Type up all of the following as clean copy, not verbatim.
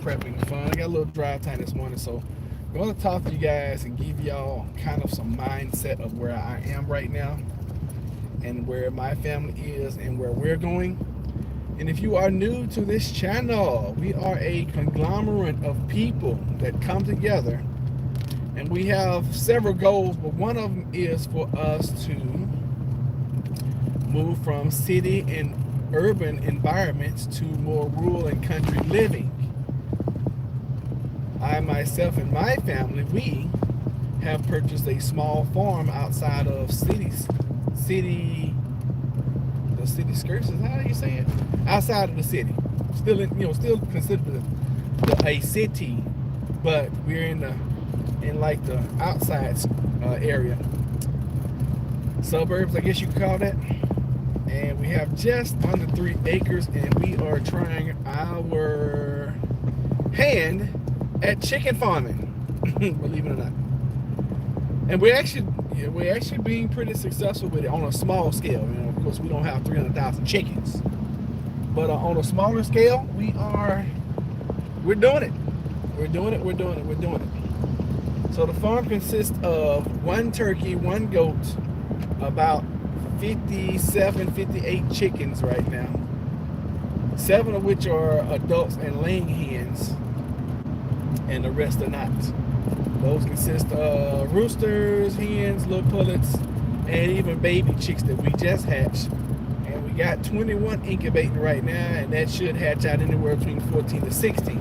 prepping fun. I got a little drive time this morning, so I want to talk to you guys and give y'all kind of some mindset of where I am right now and where my family is and where we're going. And if you are new to this channel, we are a conglomerate of people that come together, and we have several goals, but one of them is for us to move from city and urban environments to more rural and country living. I myself and my family, we have purchased a small farm outside of the city skirts, is how you say it? Outside of the city. Still still considered a city, but we're in like the outside area. Suburbs, I guess you could call that. And we have just under 3 acres, and we are trying our hand at chicken farming, believe it or not. And we're actually being pretty successful with it on a small scale. Of course, we don't have 300,000 chickens, but on a smaller scale, we're doing it. We're doing it. So the farm consists of 1 turkey, 1 goat, about 57, 58 chickens right now. 7 of which are adults and laying hens, and the rest are not. Those consist of roosters, hens, little pullets, and even baby chicks that we just hatched. And we got 21 incubating right now, and that should hatch out anywhere between 14 to 16.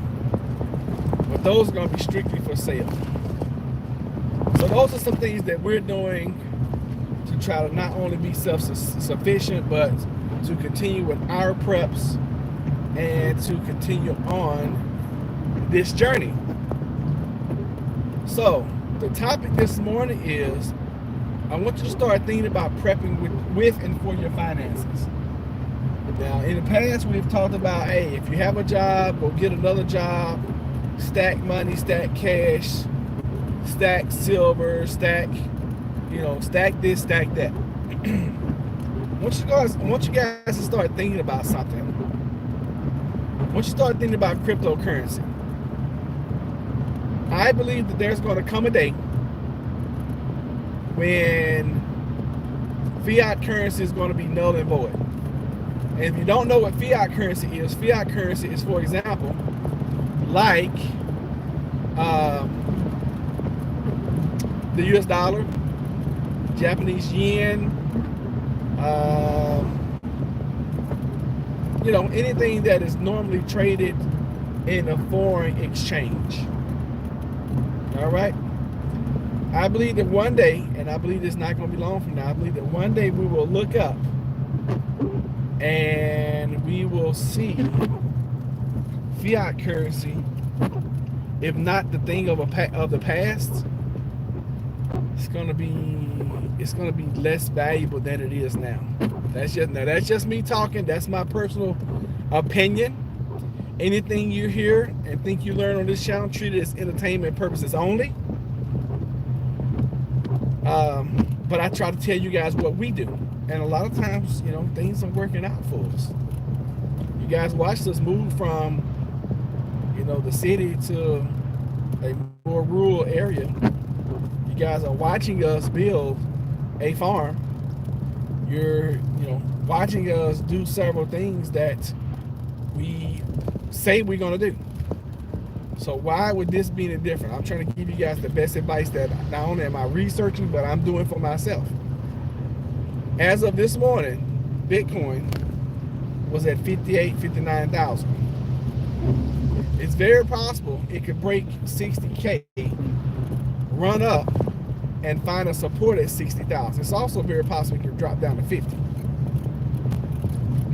But those are going to be strictly for sale. So those are some things that we're doing to try to not only be self-sufficient, but to continue with our preps and to continue on this journey. So the topic this morning is, I want you to start thinking about prepping with and for your finances. Now, in the past, we've talked about, hey, if you have a job, go get another job, stack money, stack cash, stack silver, stack this, stack that. I want you guys to start thinking about something. I want you to start thinking about cryptocurrency. I believe that there's going to come a day when fiat currency is going to be null and void. And if you don't know what fiat currency is, for example, like the US dollar, Japanese yen, anything that is normally traded in a foreign exchange. All right. I believe that one day, and I believe it's not going to be long from now, I believe that one day we will look up and we will see fiat currency, if not the thing of the past, it's going to be less valuable than it is now. That's just me talking. That's my personal opinion. Anything you hear and think you learn on this channel, treat it as entertainment purposes only. But I try to tell you guys what we do, and a lot of times, things are working out for us. You guys watched us move from, the city to a more rural area. You guys are watching us build a farm. You're, watching us do several things that we say we're going to do. So why would this be any different? I'm trying to give you guys the best advice that not only am I researching, but I'm doing for myself. As of this morning, Bitcoin was at 59,000. It's very possible it could break 60K, run up, and find a support at 60,000. It's also very possible it could drop down to 50.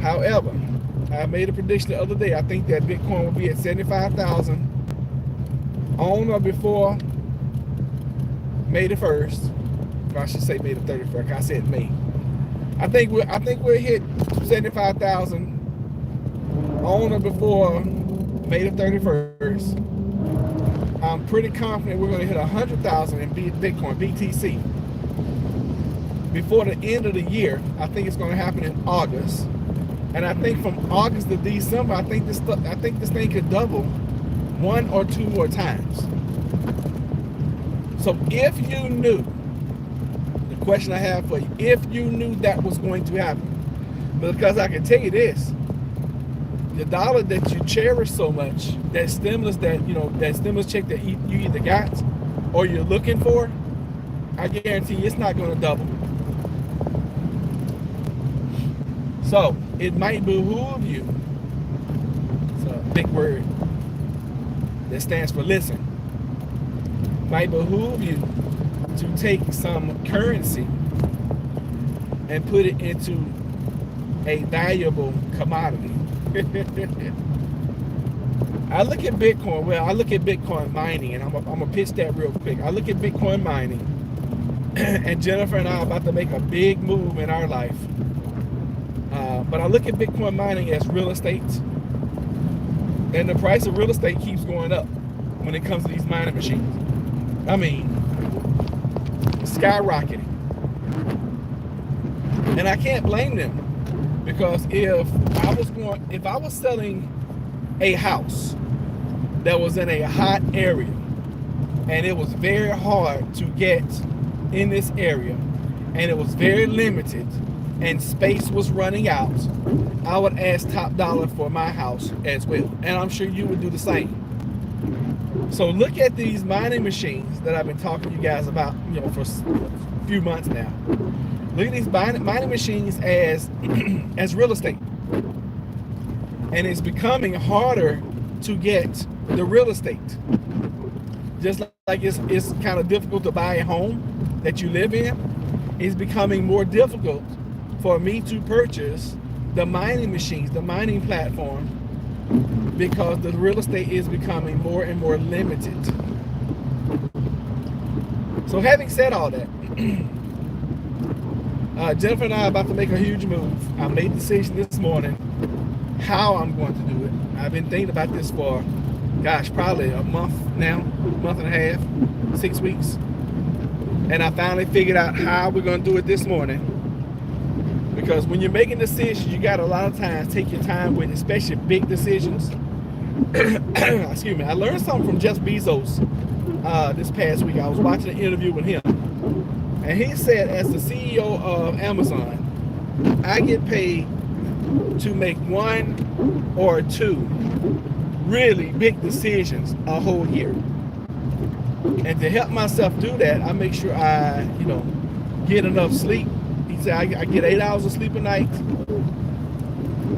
However, I made a prediction the other day. I think that Bitcoin will be at 75,000 on or before May the 1st. Or I should say May the 31st. I said May. I think we'll hit 75,000 on or before May the 31st. I'm pretty confident we're going to hit 100,000 in Bitcoin, BTC, before the end of the year. I think it's going to happen in August. And I think from August to December, I think this thing could double 1 or 2 more times. So if you knew, the question I have for you, if you knew that was going to happen, because I can tell you this, the dollar that you cherish so much, that stimulus that stimulus check that you either got or you're looking for, I guarantee you it's not going to double. So it might behoove you, it's a big word that stands for listen, might behoove you to take some currency and put it into a valuable commodity. I look at Bitcoin, I look at Bitcoin mining, and I'm gonna pitch that real quick. I look at Bitcoin mining, and Jennifer and I are about to make a big move in our life. But I look at Bitcoin mining as real estate, and the price of real estate keeps going up when it comes to these mining machines. I mean, skyrocketing. And I can't blame them, because if I was selling a house that was in a hot area and it was very hard to get in this area and it was very limited and space was running out, I would ask top dollar for my house as well. And I'm sure you would do the same. So look at these mining machines that I've been talking to you guys about, for a few months now. Look at these mining machines as real estate. And it's becoming harder to get the real estate. Just like it's kind of difficult to buy a home that you live in, it's becoming more difficult for me to purchase the mining machines, the mining platform, because the real estate is becoming more and more limited. So having said all that, Jennifer and I are about to make a huge move. I made a decision this morning how I'm going to do it. I've been thinking about this for, probably a month now, month and a half, 6 weeks. And I finally figured out how we're going to do it this morning. Because when you're making decisions, you got a lot of times take your time with, especially big decisions. Excuse me. I learned something from Jeff Bezos this past week. I was watching an interview with him. And he said, as the CEO of Amazon, I get paid to make 1 or 2 really big decisions a whole year. And to help myself do that, I make sure I, get enough sleep. He said I get 8 hours of sleep a night.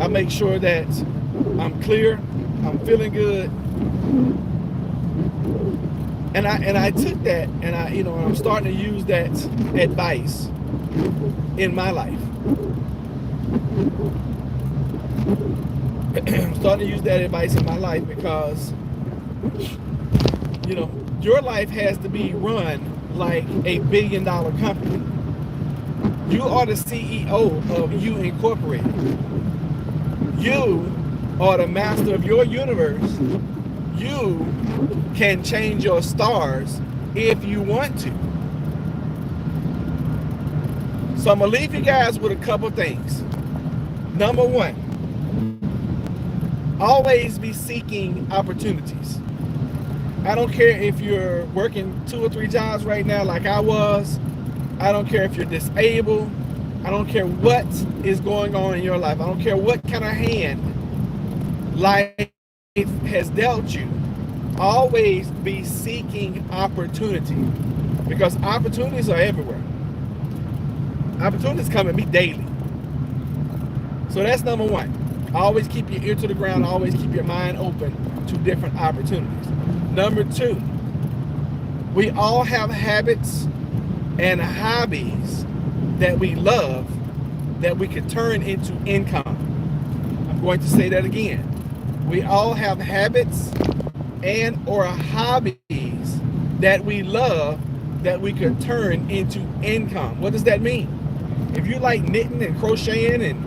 I make sure that I'm clear, I'm feeling good. And I took that, and I'm starting to use that advice in my life. I'm starting to use that advice in my life because, your life has to be run like a $1 billion company. You are the CEO of You Incorporated. You are the master of your universe. You can change your stars if you want to. So I'm going to leave you guys with a couple things. Number 1, always be seeking opportunities. I don't care if you're working 2 or 3 jobs right now like I was. I don't care if you're disabled. I don't care what is going on in your life. I don't care what kind of hand life has dealt you. Always be seeking opportunity, because opportunities are everywhere. Opportunities come at me daily. So that's number 1. Always keep your ear to the ground. Always keep your mind open to different opportunities. Number 2, we all have habits and hobbies that we love that we could turn into income. I'm going to say that again. We all have habits and or hobbies that we love that we could turn into income. What does that mean? If you like knitting and crocheting and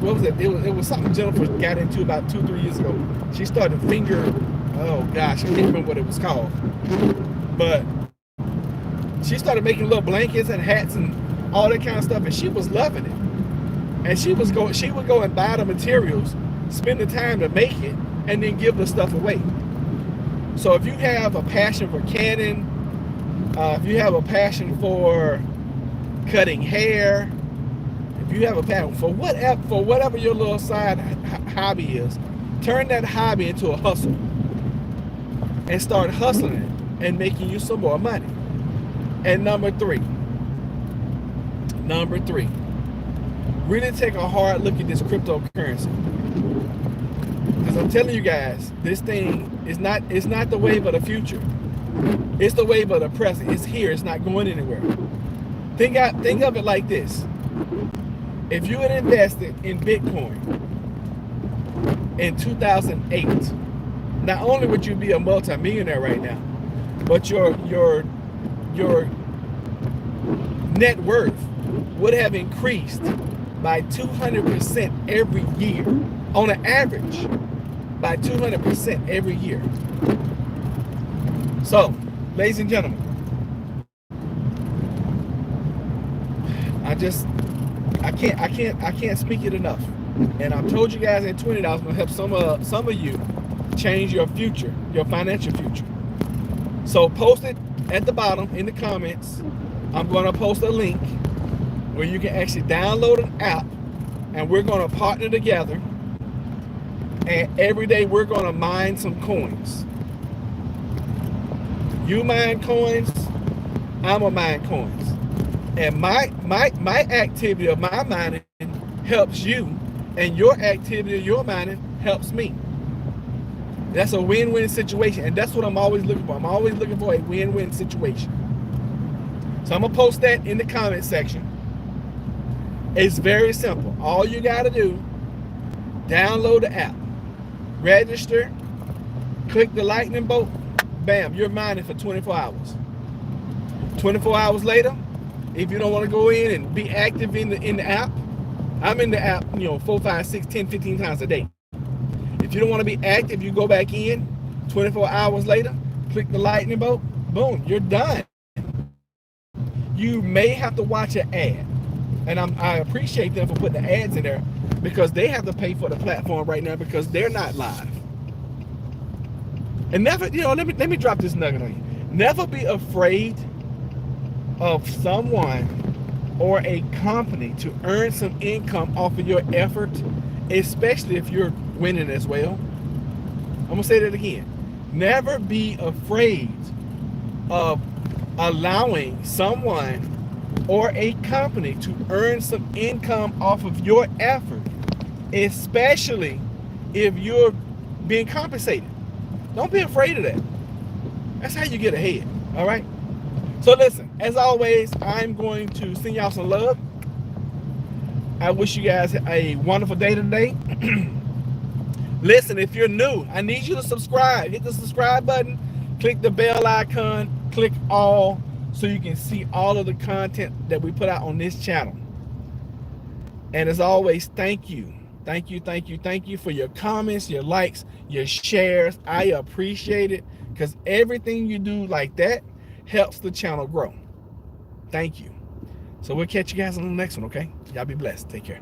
what was it? It was something Jennifer got into about 2-3 years ago. She started I can't remember what it was called. But she started making little blankets and hats and all that kind of stuff, and she was loving it. And she would go and buy the materials, spend the time to make it, and then give the stuff away. So if you have a passion for canning, if you have a passion for cutting hair, if you have a passion for whatever your little side hobby is, turn that hobby into a hustle and start hustling it and making you some more money. And number three, really take a hard look at this cryptocurrency. Because I'm telling you guys, this thing is not the wave of the future. It's the wave of the present. It's here. It's not going anywhere. Think of it like this. If you had invested in Bitcoin in 2008, not only would you be a multimillionaire right now, but your net worth would have increased by 200% every year, on an average, by 200% every year. So, ladies and gentlemen, I can't speak it enough. And I've told you guys in 20 that I was gonna help some of you change your future, your financial future. So post it at the bottom in the comments. I'm gonna post a link where you can actually download an app, and we're gonna partner together, and every day we're gonna mine some coins. You mine coins, I'm gonna mine coins. And my activity of my mining helps you, and your activity of your mining helps me. That's a win-win situation, and that's what I'm always looking for. I'm always looking for a win-win situation. So I'm gonna post that in the comment section. It's very simple. All you gotta do, download the app, register, click the lightning bolt, bam, you're mining for 24 hours. 24 hours later, if you don't want to go in and be active in the app, I'm in the app, 4, 5, 6, 10, 15 times a day. If you don't want to be active, you go back in 24 hours later, click the lightning bolt, boom, you're done. You may have to watch an ad, and I appreciate them for putting the ads in there, because they have to pay for the platform right now because they're not live. And never, let me drop this nugget on you. Never be afraid of someone or a company to earn some income off of your effort, especially if you're winning as well. I'm gonna say that again. Never be afraid of allowing someone or a company to earn some income off of your effort, especially if you're being compensated. Don't be afraid of that. That's how you get ahead, all right? So listen, as always, I'm going to send y'all some love. I wish you guys a wonderful day today. Listen, if you're new, I need you to subscribe. Hit the subscribe button, click the bell icon, click all, so you can see all of the content that we put out on this channel. And as always, thank you. Thank you for your comments, your likes, your shares. I appreciate it, because everything you do like that helps the channel grow. Thank you. So we'll catch you guys on the next one, okay? Y'all be blessed. Take care.